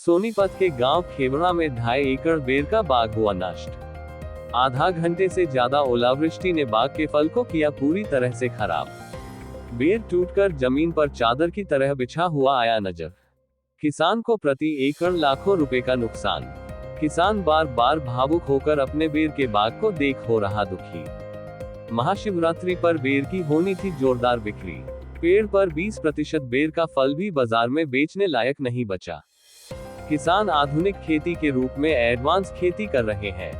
सोनीपत के गांव खेवड़ा में 2.5 एकड़ बेर का बाग हुआ नष्ट। आधा घंटे से ज्यादा ओलावृष्टि ने बाग के फल को किया पूरी तरह से खराब। बेर टूटकर जमीन पर चादर की तरह बिछा हुआ आया नजर। किसान को प्रति एकड़ लाखों रुपए का नुकसान। किसान बार बार भावुक होकर अपने बेर के बाग को देख हो रहा दुखी। महाशिवरात्रि पर बेर की होनी थी जोरदार बिक्री। पेड़ पर 20% बेर का फल भी बाजार में बेचने लायक नहीं बचा। किसान आधुनिक खेती के रूप में एडवांस खेती कर रहे हैं।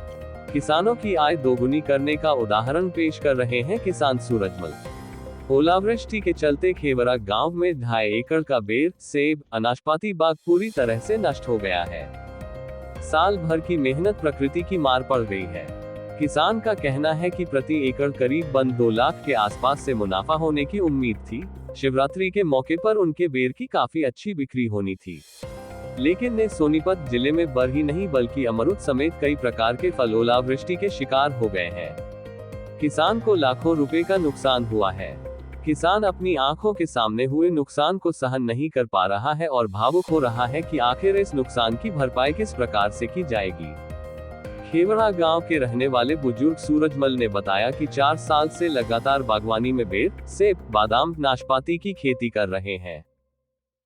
किसानों की आय दोगुनी करने का उदाहरण पेश कर रहे हैं किसान सूरजमल। ओलावृष्टि के चलते खेवरा गांव में 2.5 एकड़ का बेर, सेब, अनाशपाती बाग पूरी तरह से नष्ट हो गया है। साल भर की मेहनत प्रकृति की मार पड़ गई है। किसान का कहना है कि प्रति एकड़ करीब 2 लाख के आसपास से मुनाफा होने की उम्मीद थी। शिवरात्रि के मौके पर उनके बेर की काफी अच्छी बिक्री होनी थी, लेकिन ने सोनीपत जिले में बर ही नहीं बल्कि अमरूद समेत कई प्रकार के फल ओलावृष्टि के शिकार हो गए हैं। किसान को लाखों रुपए का नुकसान हुआ है। किसान अपनी आंखों के सामने हुए नुकसान को सहन नहीं कर पा रहा है और भावुक हो रहा है कि आखिर इस नुकसान की भरपाई किस प्रकार से की जाएगी। खेवड़ा गांव के रहने वाले बुजुर्ग सूरजमल ने बताया कि 4 साल से लगातार बागवानी में बेर, सेब, बादाम, नाशपाती की खेती कर रहे हैं।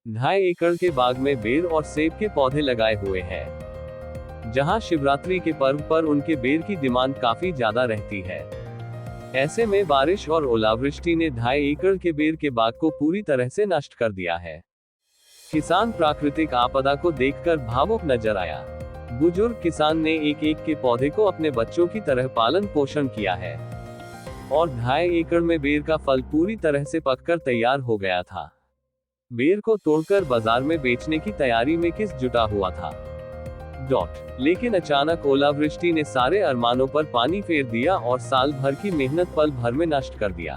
2.5 एकड़ के बाग में बेर और सेब के पौधे लगाए हुए हैं, जहां शिवरात्रि के पर्व पर उनके बेर की डिमांड काफी ज्यादा रहती है। ऐसे में बारिश और ओलावृष्टि ने 2.5 एकड़ के बेर के बाग को पूरी तरह से नष्ट कर दिया है। किसान प्राकृतिक आपदा को देखकर भावुक नजर आया। बुजुर्ग किसान ने एक एक के पौधे को अपने बच्चों की तरह पालन पोषण किया है और 2.5 एकड़ में बेर का फल पूरी तरह से पककर तैयार हो गया था। बेर को तोड़कर बाजार में बेचने की तैयारी में किस जुटा हुआ था। लेकिन अचानक ओलावृष्टि ने सारे अरमानों पर पानी फेर दिया और साल भर की मेहनत पल भर में नष्ट कर दिया।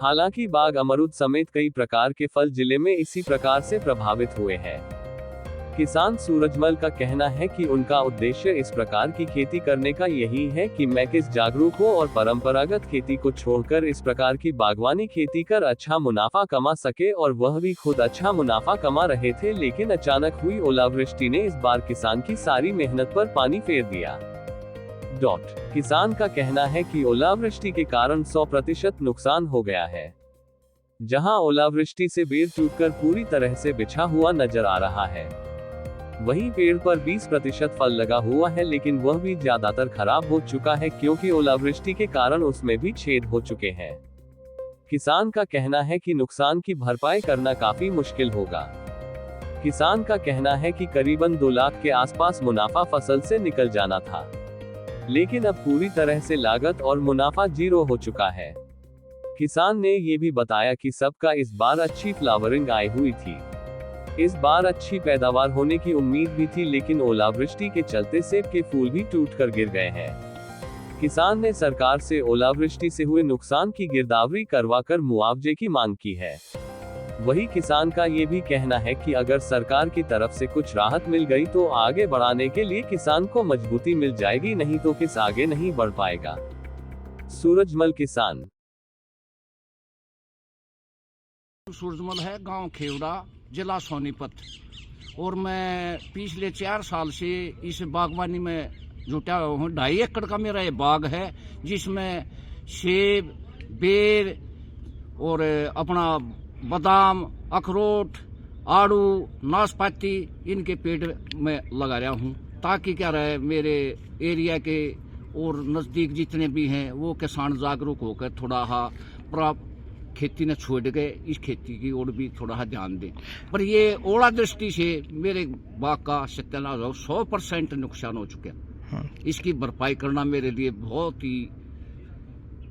हालांकि बाग, अमरूद समेत कई प्रकार के फल जिले में इसी प्रकार से प्रभावित हुए हैं। किसान सूरजमल का कहना है कि उनका उद्देश्य इस प्रकार की खेती करने का यही है कि मैं किस जागरूक हो और परंपरागत खेती को छोड़कर इस प्रकार की बागवानी खेती कर अच्छा मुनाफा कमा सके, और वह भी खुद अच्छा मुनाफा कमा रहे थे, लेकिन अचानक हुई ओलावृष्टि ने इस बार किसान की सारी मेहनत पर पानी फेर दिया। किसान का कहना है कि ओलावृष्टि के कारण 100% नुकसान हो गया है। जहां ओलावृष्टि से बेर टूटकर पूरी तरह से बिछा हुआ नजर आ रहा है, वहीं पेड़ पर 20% फल लगा हुआ है, लेकिन वह भी ज्यादातर खराब हो चुका है क्योंकि ओलावृष्टि के कारण उसमें भी छेद हो चुके हैं। किसान का कहना है कि नुकसान की भरपाई करना काफी मुश्किल होगा। किसान का कहना है कि करीबन 2 लाख के आसपास मुनाफा फसल से निकल जाना था, लेकिन अब पूरी तरह से लागत और मुनाफा 0 हो चुका है। किसान ने ये भी बताया कि सबका इस बार अच्छी फ्लावरिंग आई हुई थी। इस बार अच्छी पैदावार होने की उम्मीद भी थी, लेकिन ओलावृष्टि के चलते सेब के फूल भी टूटकर गिर गए हैं। किसान ने सरकार से ओलावृष्टि से हुए नुकसान की गिरदावरी करवाकर मुआवजे की मांग की है। वही किसान का ये भी कहना है कि अगर सरकार की तरफ से कुछ राहत मिल गई तो आगे बढ़ाने के लिए किसान को मजबूती मिल जाएगी, नहीं तो किस आगे नहीं बढ़ पाएगा। सूरजमल किसान। सूरजमल है, गांव खेवड़ा, जिला सोनीपत, और मैं पिछले 4 साल से इस बागवानी में जुटा हूँ। 2.5 एकड़ का मेरा ये बाग है, जिसमें सेब, बेर और अपना बादाम, अखरोट, आड़ू, नाशपाती इनके पेड़ में लगा रहा हूँ, ताकि क्या रहे मेरे एरिया के और नज़दीक जितने भी हैं वो किसान जागरूक होकर थोड़ा खेती न छोड़ गए, इस खेती की ओर भी थोड़ा ध्यान दें। पर ये ओला दृष्टि से मेरे बाग का सत्यानाश 100% नुकसान हो चुका है। इसकी भरपाई करना मेरे लिए बहुत ही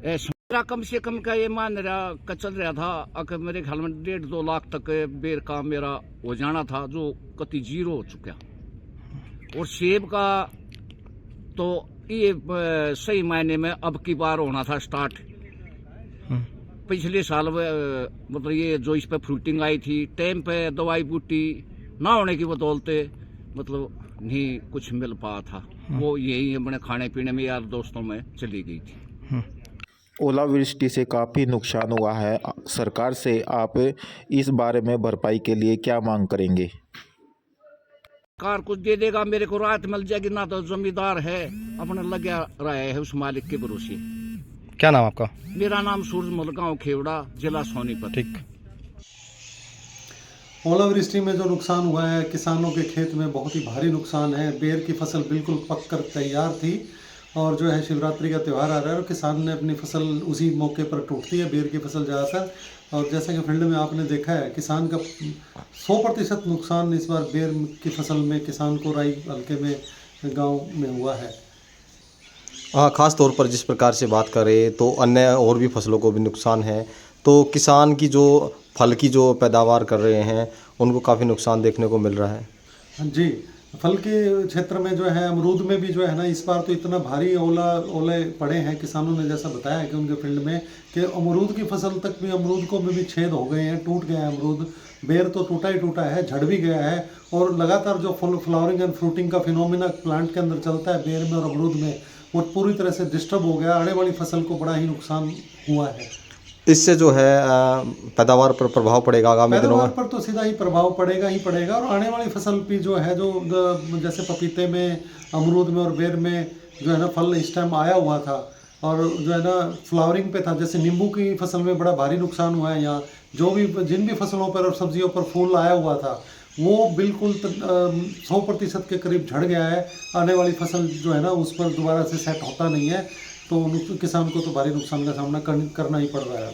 मेरा कम से कम का ये मान रहा चल रहा था, अगर मेरे ख्याल में 1.5-2 लाख तक बेर का मेरा हो जाना था, जो कति 0 हो चुका। और सेब का तो ये सही मायने में अब की बार होना था स्टार्ट। पिछले साल मतलब ये जो इस पे फ्रूटिंग आई थी, टाइम पे दवाई बूटी ना होने की बदौलते मतलब नहीं कुछ मिल पाया था। वो यही अपने खाने पीने में यार दोस्तों में चली गई थी। ओलावृष्टि से काफ़ी नुकसान हुआ है। सरकार से आप इस बारे में भरपाई के लिए क्या मांग करेंगे? सरकार कुछ दे देगा मेरे को राहत मिल जाएगी, ना तो जमींदार है अपने लगे रहे है उस मालिक के भरोसे। क्या नाम आपका? मेरा नाम सूरजमल, गाँव खेवड़ा, जिला सोनीपत। ठीक। ओलावृष्टि में जो नुकसान हुआ है किसानों के खेत में बहुत ही भारी नुकसान है। बेर की फसल बिल्कुल पक कर तैयार थी और जो है शिवरात्रि का त्यौहार आ रहा है और किसान ने अपनी फसल उसी मौके पर टूटती है बेर की फसल ज़्यादातर। और जैसा कि फील्ड में आपने देखा है किसान का 100% नुकसान इस बार बेर की फसल में किसान को राई हल्के में गांव में हुआ है। हाँ, ख़ास तौर पर जिस प्रकार से बात करें तो अन्य और भी फसलों को भी नुकसान है, तो किसान की जो फल की जो पैदावार कर रहे हैं उनको काफ़ी नुकसान देखने को मिल रहा है। जी, फल के क्षेत्र में जो है अमरूद में भी जो है ना इस बार तो इतना भारी ओले पड़े हैं किसानों ने जैसा बताया है कि उनके फील्ड में कि अमरूद की फसल तक भी अमरूद को में भी छेद हो गए हैं, टूट गया है अमरूद। बेर तो टूटा ही टूटा है, झड़ भी गया है और लगातार जो फ्लावरिंग एंड फ्रूटिंग का फिनोमिना प्लांट के अंदर चलता है बेर में और अमरूद में वो पूरी तरह से डिस्टर्ब हो गया। आने वाली फसल को बड़ा ही नुकसान हुआ है। इससे जो है पैदावार पर प्रभाव पड़ेगा आगामी दिनों में? पैदावार पर तो सीधा ही प्रभाव पड़ेगा ही पड़ेगा और आने वाली फसल भी जो है जो जैसे पपीते में, अमरूद में और बेर में जो है ना फल इस टाइम आया हुआ था और जो है ना फ्लावरिंग पे था। जैसे नींबू की फसल में बड़ा भारी नुकसान हुआ है। यहाँ जो भी जिन भी फसलों पर और सब्जियों पर फूल आया हुआ था वो बिल्कुल 100% के करीब झड़ गया है। आने वाली फसल जो है ना उस पर दोबारा से सेट होता नहीं है, तो किसान को तो भारी नुकसान का सामना करना ही पड़ रहा है।